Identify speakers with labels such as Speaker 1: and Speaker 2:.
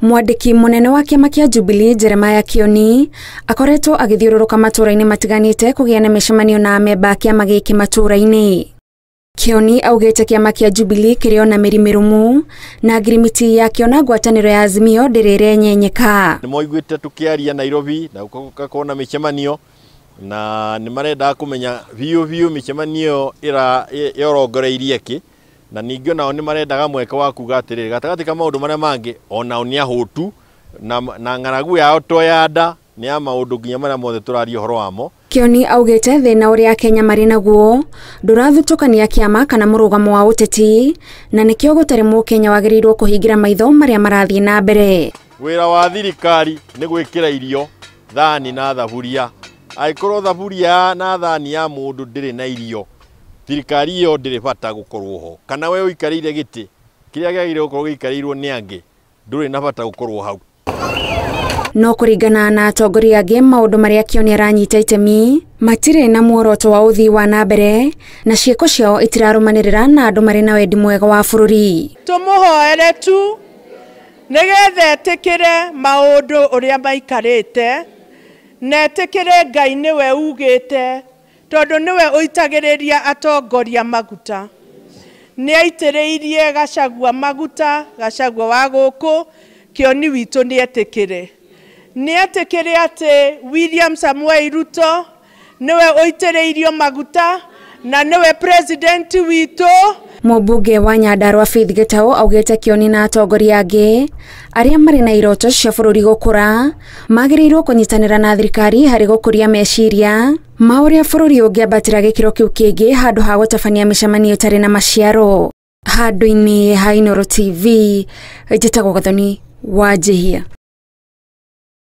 Speaker 1: Mwandiki munene wa kiama kia Jubilee Jeremiah Kioni akoretwo agithiururuka matũra-inĩ matiganĩte kũgĩa na mĩcemanio na amemba kiama gĩkĩ matũra-inĩ. Kioni augĩte kiama kia Jubilee kĩrĩ na mĩrimĩrũmu na ngirimiti ya kĩona ngwatanĩro ya Azimio ndĩrĩ nyenyeka.
Speaker 2: Nĩmoiguĩte tũkĩaria Nairobi na gũkona mĩcemanio na nĩmarenda kũmenya biũ mĩcemanio yorongoreirie kĩ na ningĩ nao nĩmarendaga mweke wa kuga atĩrĩrĩ gatagatĩ ka maũndũ marĩa mangĩ ona nĩ ahũtu na ng'aragu yao to ya nda nĩ ya maũndũ nginya marĩa mothe tũraria ũhoro wamo.
Speaker 1: Kioni augĩte thĩna ũrĩa Kenya marĩ naguo ndũrathutũkania kiama kana mũrũgamo wa ũteti na nĩkĩo gũtarĩ mũkenya wagĩrĩirwo kũhingira maitho marĩa marathiĩ na mbere.
Speaker 2: Wĩra wa thirikari nĩ gwĩkĩra irio thani na thaburia. Angĩkorwo thaburia na thani ya mũndũ ndĩrĩ na irio, thirikari ĩyo ndĩrĩ bata gũkorwo ho. Kana we ũikarĩire gĩtĩ kĩrĩa gĩagĩrĩirwo gũkorwo gĩikarĩirwo nĩ angĩ ndũrĩ na bata gũkorwo hau.
Speaker 1: No kũringana na atongoria angĩ maũndũ marĩa Kioni aranyita itemi matirĩ na muoroto wa ũthii wa na mbere na ciĩko ciao itirarũmanĩrĩra na andũ marĩ na wendi mwega wa bũrũri.
Speaker 3: Tũmũhoere tu nĩgetha etĩkĩre maũndũ ũrĩa maikarĩte na etĩkĩre Ngai nĩwe ugĩte tondũ nĩwe ũitagĩrĩria atongoria maguta. Nĩ aitĩrĩirie Gachagua maguta, Gachagua wa gũkũ, Kioni witũ nĩ etĩkĩre. Nĩ etĩkĩre atĩ William Samuel Ruto nĩwe ũitĩrĩirio maguta na nĩwe president witũ.
Speaker 1: Mũmbunge wa Nyandarua Faith Gitau augĩte Kioni na atongoria angĩ arĩa marĩ na iroto cia bũrũri gũkũra magĩrĩirwo kũnyitanĩra na thirikari harĩ gũkũria meciria ma ũrĩa bũrũri ũngĩambatĩra gĩkĩro kĩu kĩngĩ handũ ha gũtabania mĩcemanio ĩtarĩ na maciaro. Handũ-inĩ ha Inooro TV, njĩtagwo Gathoni Wanjihia.